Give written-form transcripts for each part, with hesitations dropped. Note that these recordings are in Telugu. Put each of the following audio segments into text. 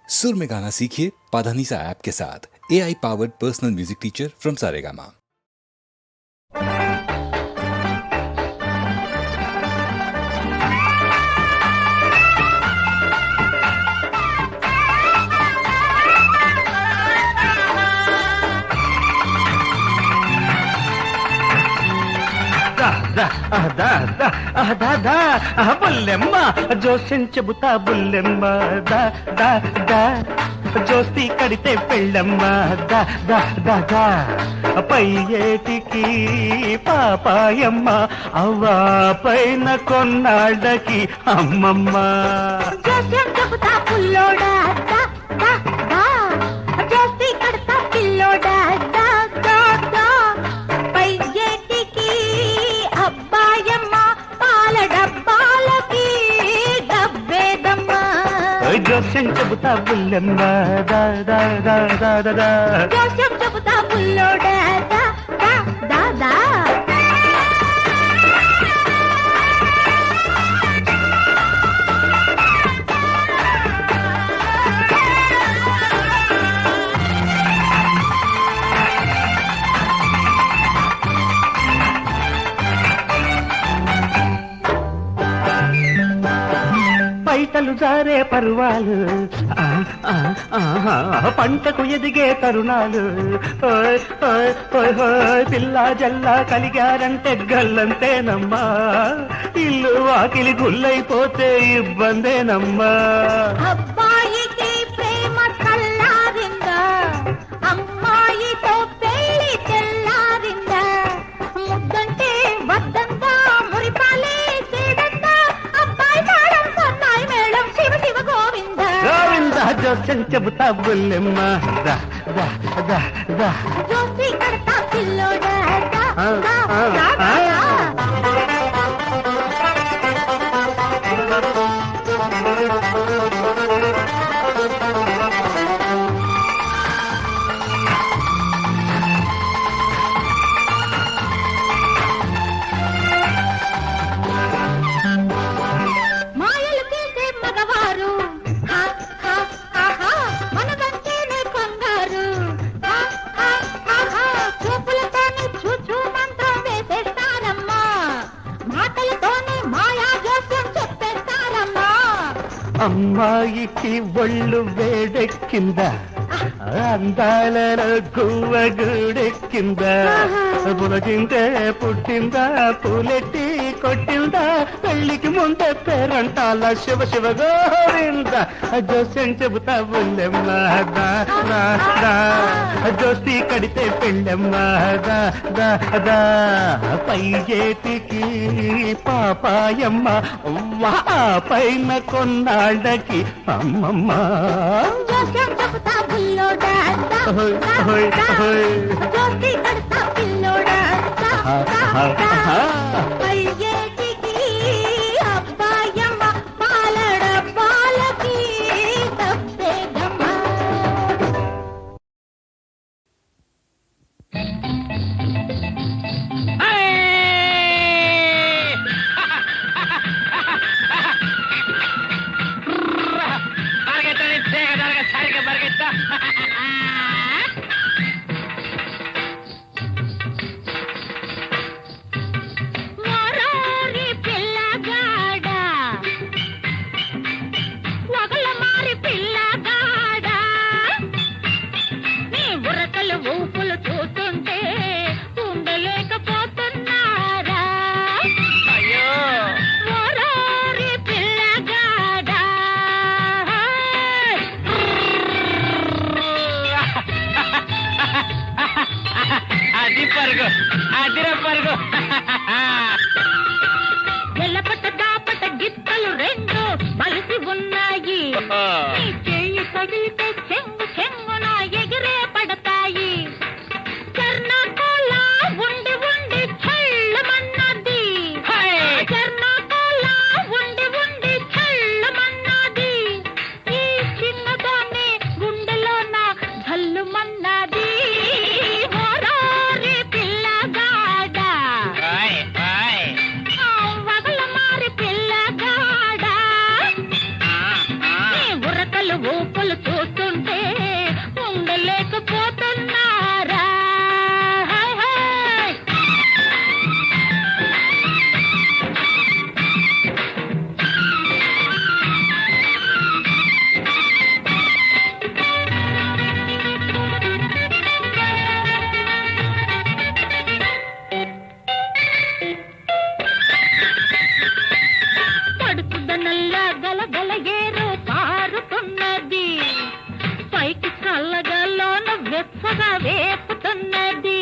सुर में गाना सीखिए पाधानीसा ऐप के साथ। AI powered personal music teacher from Saregama. Bullemma జోస్యం చెబుతా బుల్లెమ్మ దా దా దా జోస్తి కడితే పెళ్ళమ్మ దా దా దా దా పై ఏటికి పాపాయమ్మ అవ్వా పైన కొన్నాళ్ళకి అమ్మమ్మ జోస్యం చెబుతా పుల్లోడా దా దా దా జోస్తి కడతా పిల్లోడా దా దా దా పై ఏటికి అబ్బాయమ్మ పాల డబ్బాలకి డబ్బేదమ్మ జోస్యం చెబుతా బుల్లెమ్మ దా దా దా దా దా దా జోస్యం చెబుతా పుల్లోడా దా దా దా దా పైటలు జారే పరువాలు పంటకు ఎదిగే తరుణాలు ఓయ్ ఓయ్ ఓయ్ ఓయ్ పిల్ల జల్లా కలిగారంటే గల్లంతేనమ్మా ఇల్లు వాకిలి గుల్లైపోతే ఇబ్బందేనమ్మా అబ్బాయికి ప్రేమ కల్లారిందా అమ్మాయితో పెళ్లి తెల్లారిందా ముద్దంటే వద్దంతా మురిపాలే సేడంతా అబ్బాయి మేడం సన్నాయి మేడం శివ శివ గోవింద గోవింద జోస్యం చెబుతా బుల్లెమ్మ దా దా దా దా జోసి కడతా పిల్లోడా దా, దా, ఆ, దా, దా, ఆ. మాయలు చేసే మగవారు హా, హా, హా, హా, మనదంటేనే కంగారు హా, హా, హా, హా, చూపులతోనే చూచూ మంత్రం వేసేస్తారమ్మా మాటలతోనే మాయా జోస్యం చెప్పేస్తారమ్మా అమ్మాయికి ఒళ్ళు వేడెక్కిందా అందాలలో గువ్వగూడెక్కిందా పులకింటే పుట్టిందా పూలెట్టి కొట్టిందా పెళ్లికి ముందే పేరంటాల శివ శివ గోవింద జోస్యం చెబుతా బుల్లెమ్మ దా దా దా జోస్తి కడితే పెళ్ళమ్మ దా దా దా పై చేతికి పాపాయమ్మ వా పైన కొన్నాళ్ళకి అమ్మమ్మ జోస్యం చెబుతా పిల్లోడా దా, ఓయ్, దా, ఓయ్, దా. ఓయ్. జోసి కడతా పిల్లోడా దా, దా, దా. పై ఏటికి అబ్బాయమ్మ పాలడ పాలకి తప్పేదమ్మ మోరారి పిల్లగాడా వగల మారి పిల్లగాడా నీ బుర్రకలు ఊపులు చూస్తుంటే ఉండలేకపోతున్నారా అయ్యో మోరారి పిల్లగాడా అది పరుగు అదిర పరుగు ఎల్లపట్ట దాపట గిత్తలు రెండు బలిసి ఉన్నాయి నీ చెయ్యి తగిలితే చెంగు చెంగున ఎగిరే పడతాయి చర్నాకోలా ఉండి ఉండి చల్లమన్నది చర్నాకోలా ఉండి ఉండి చల్లమన్నది ఈ చిన్నదాన్ని గుండెలోన జల్లుమన్నది మోరారి పిల్లగాడా వగల మారి పిల్లగాడా నీ బుర్రకలు ఊపులు ఊపులు చూస్తుంటే ఉండలేకపోతున్నారా హాయ్ హాయ్ పడుతుందనల్లా గలగల ఏరు పారుతున్నది పైకి చల్లగలోన వెచ్చగా వేపుతున్నది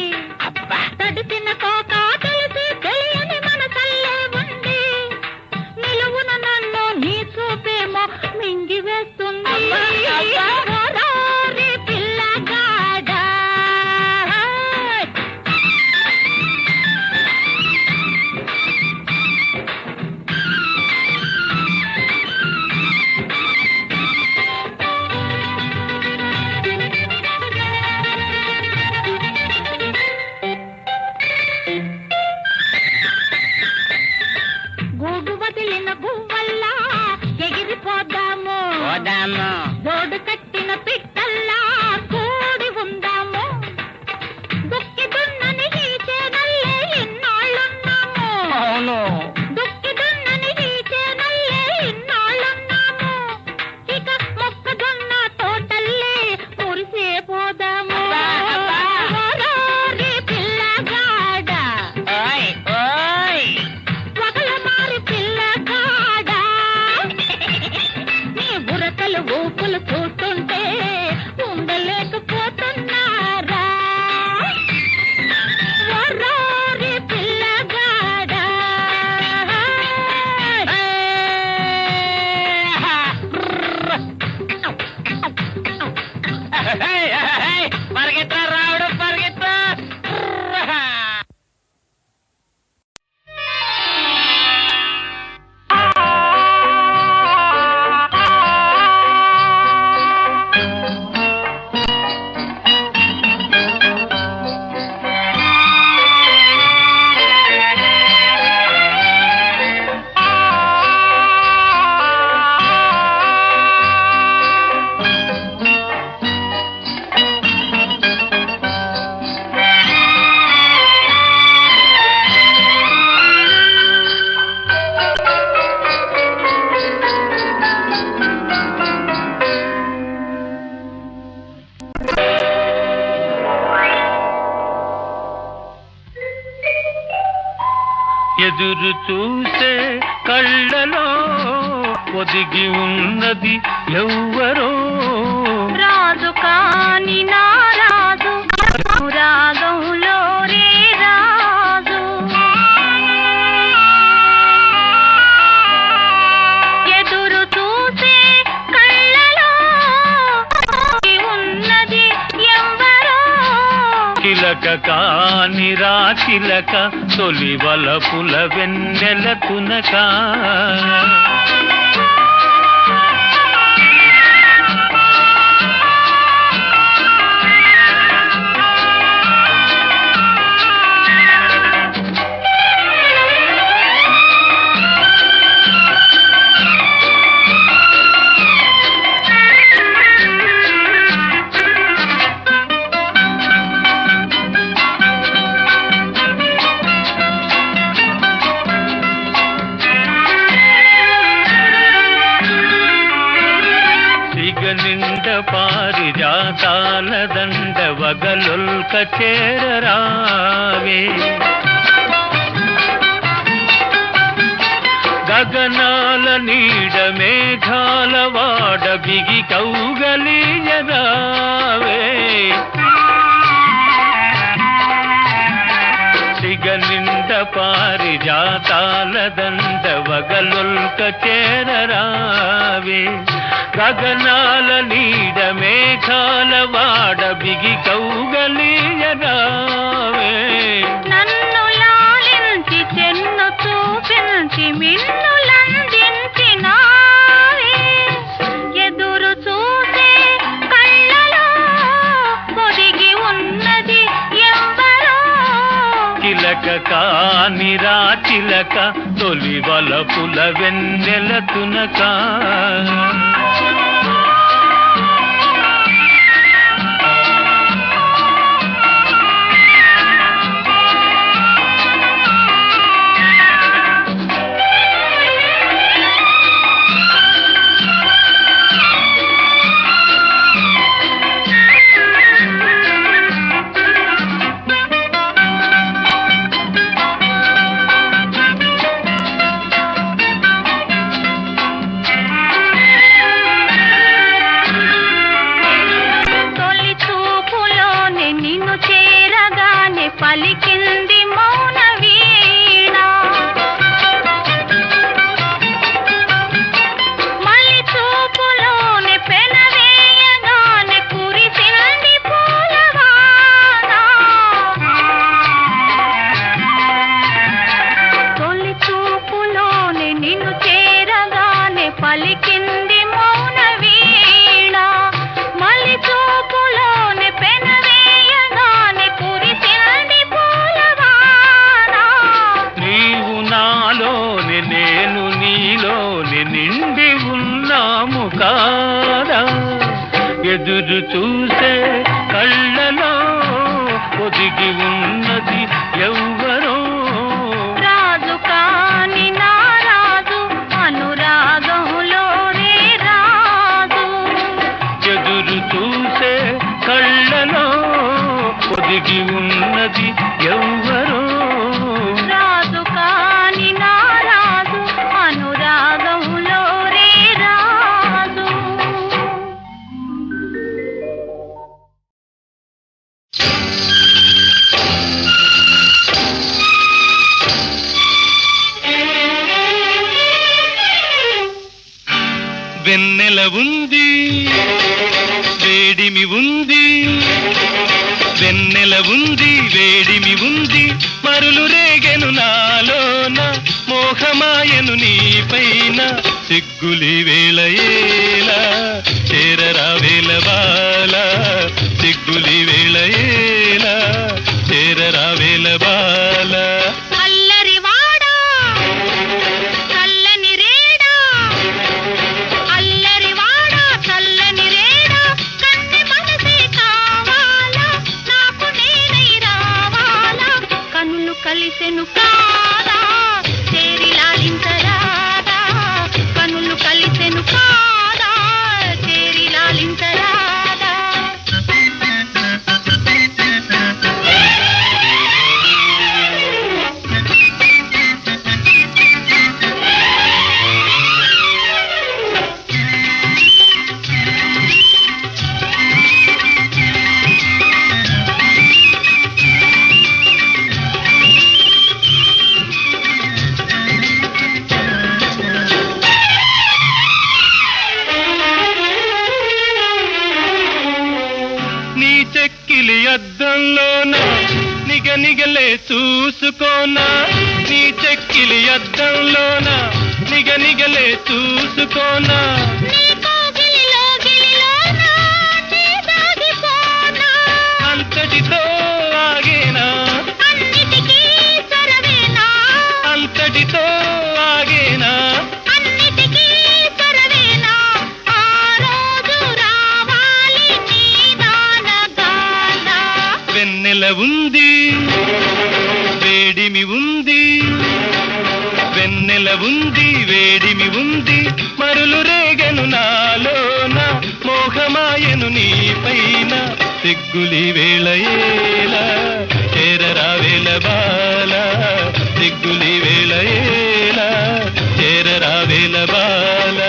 తడిసిన కోక తెలిసి తెలియని మనసల్లే ఉంది నిలువున నన్ను నీ చూపేమో మింగి వేస్తుంది ఓరోరి పిల్లగాడా గూడు వదిలిన గువ్వల్లా ఎగిరిపోదాము జోడు కట్టిన పిట్టల్లా కూడి ఉందాము దుక్కి దున్నని ఈ చేనల్లే ఇన్నాళ్ళున్నాము దుక్కి దున్నని ఈ చేనల్లే ఇన్నాళ్ళున్నాము ఇక మొక్కజొన్న తోటల్లే మురిసే పోదాము ఓరోరి పిల్లగాడా వగల మారి పిల్లగాడా నీ బురకలు ఊపులు చూస్తుంటే ఉండలేకపోతున్నారా ఓరోరి పిల్లగాడా పరిగెత్తా రావుడు పరిగెత్తా ఎదురు చూసే కళ్ళలో ఒదిగి ఉన్నది ఎవ్వరో రాజు కాని నా రాజు రాగంలో రే రాజు ఎదురు చూసే కళ్ళలో ఉన్నది ఎవ్వరో చిలక కాని రా చిలక తొలి వలపుల వెన్నెల తునక నిండ పారిజాతాల దండ వగలొల్క చేరరావే గగనాల నీడ మేఘాల వాడ బిగి కౌగలియరావే సిగ నిండ పారిజాతాల దండ వగలొల్క చేరరావే గగనాల నీడ మేఘాల వాడ బిగి కౌగలియరావే నన్ను లాలించి చెన్ను చూపించి మిన్నులందించినావే ఎదురు చూసే కళ్ళలో పొదిగి ఉన్నది ఎవ్వరో చిలక కాని రా చిలక తొలి వలపుల వెన్నెల తునక ఎదురు చూసే కళ్ళలో ఒదిగి ఉన్నది ఎవ్వరో రాజు కాని నా రాజు అనురాగంలోనే రాజు ఎదురు చూసే కళ్ళలో ఒదిగి ఉన్నది ఎవ్వరో రాజు కాని నా రాజు అనురాగంలోనే రాజు వెన్నెల ఉంది వేడిమి ఉంది వెన్నెల ఉంది వేడిమి ఉంది మరులు రేగెను నాలోన మోహమాయను నీపైన సిగ్గులి వేళయేలా చేరరా వేలబాల సిగ్గులి వేళయేలా చేరరా వేలబాల అల్లరివాడా చల్లని రేడా అల్లరివాడా చల్లని రేడా కన్నె మనసే కావాలా నాకు నేనై రావాలా కన్నులు కలిసెను కాదా చేరి లాలించరాదా కన్నులు కలిసెను కాదా చేరి లాలించరాదా నీ చెక్కిలి అద్దంలోన నిగనిగలే చూసుకోనా నీ చెక్కిలి అద్దంలోన నిగనిగలే చూసుకోనా నీ కోగిలిలో గిలిలోనా నీ దాగిపోనా అంతటితో ఆగేనా అన్నిటికీ సరవేనా అంతటితో ఆగేనా అన్నిటికీ సరవేనా ఆ రోజు రావాలి నీ దానగాన వెన్నెల ఉంది వేడిమి ఉంది వెన్నెల ఉంది వేడిమి ఉంది మరులు రేగెను నాలోన మోహమాయను నీపైన సిగ్గులి వేళయేలా చేరరా వేలబాల సిగ్గులి వేళయేలా చేరరా వేలబాల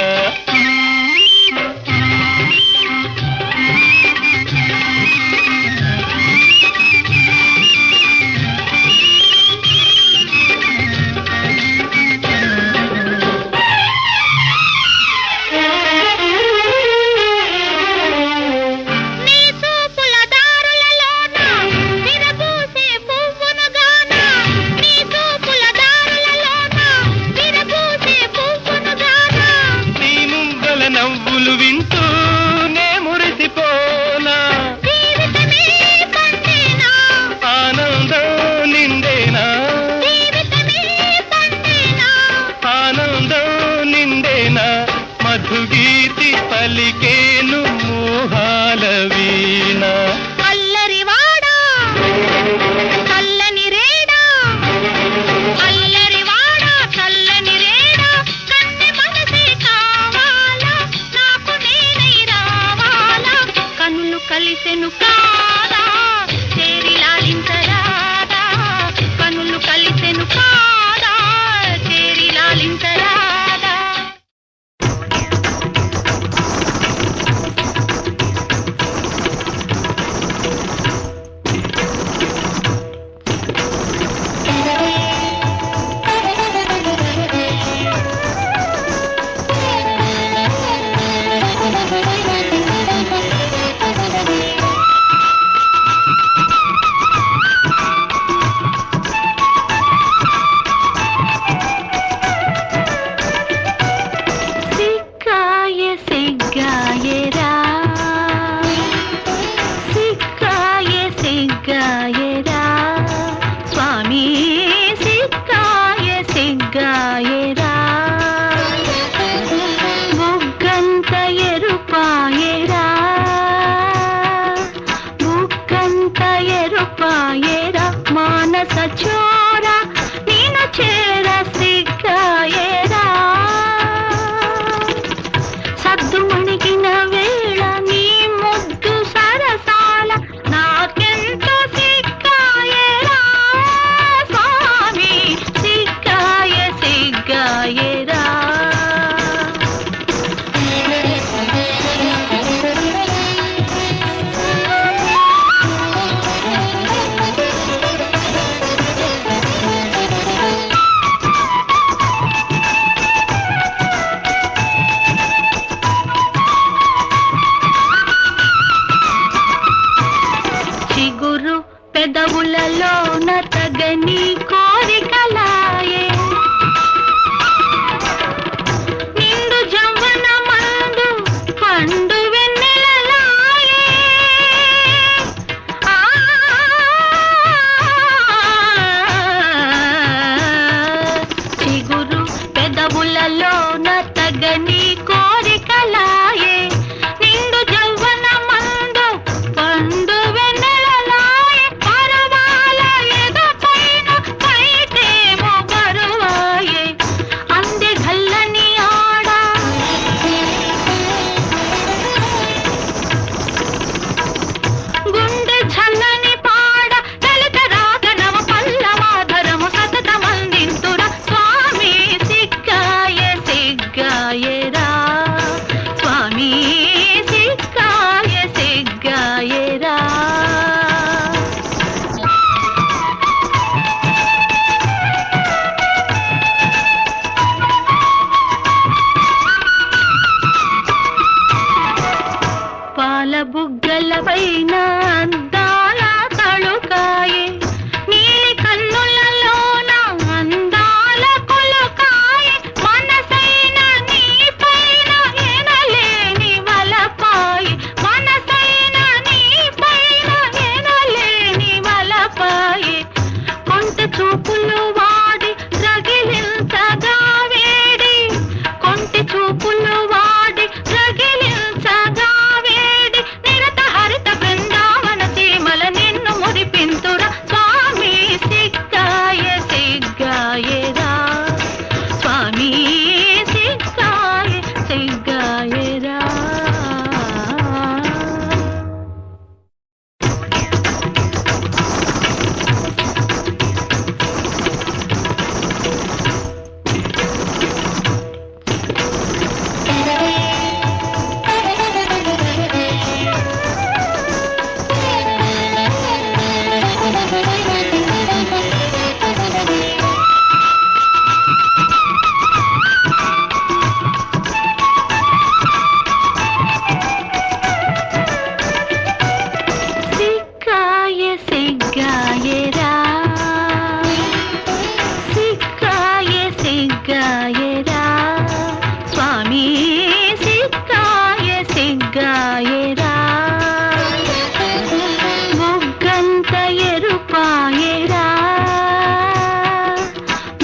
నీ చూపుల దారులలోన విరబూసే పువ్వునుగాన నీ చూపుల దారులలోన విరబూసే పువ్వునుగాన నీ ముంగల నవ్వులు వింటూ నే మురిసిపోనా జీవితమే పండేనా ఆనందం నిండేనా జీవితమే పండేనా ఆనందం నిండేనా మధుగీతి పలికేను మోహాల వీణ అల్లరివాడా చల్లని రేడా అల్లరివాడా చల్లని రేడా కన్నె మనసే కావాలా నాకు నేనై రావాలా కన్నులు కలిసెను కాదా చేరి లాలించరాదా కన్నులు కలిసెను కాదా చేరి లాలించరాదా పాల బుగ్గల పైన అందాల తళుకాయే నీలి కన్నులలోన అందాల కొలుకాయే మనసైన నీ పైన ఎనలేని వలపాయి మనసైన నీ పైన ఎనలేని వలపాయి కొంట చూపులు వాడి రగిలించగా వేడి కొంటి చూపులు వాడి రగిలించగా వేడి నిరత హరిత బృందావన సీమల నిన్ను మురిపింతురా స్వామి సిగ్గాయే సిగ్గాయేరా స్వామి సిగ్గాయే సిగ్గాయేరా సిగ్గాయే సిగ్గాయేరా సిగ్గాయే సిగ్గాయేరా స్వామి సిగ్గాయే సిగ్గాయేరా బుగ్గంత ఎరుపాయేరా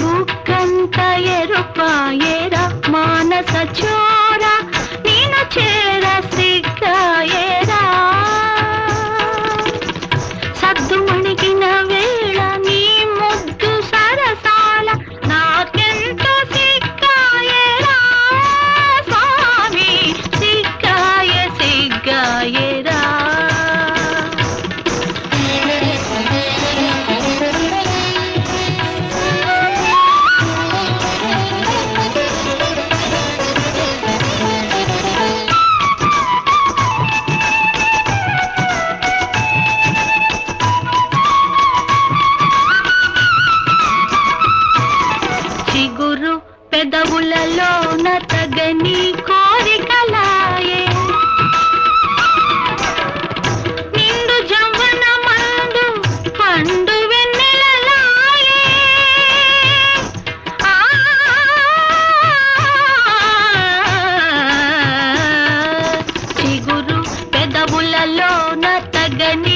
బుగ్గంత ఎరుపాయేరా మానస చోర నేను చేర సిగ్గాయేరా సద్దు మణిగిన వేళ నీ ముద్దు సరసాల నాకెంతో సిగ్గాయేరా స్వామి సిగ్గాయే సిగ్గాయేరా చిగురు పెదవులలోన తగని కోరికలాయే నిండు జవ్వన మందు పండు వెన్నెలలాయే ఆ చిగురు పెదవులలోన తగని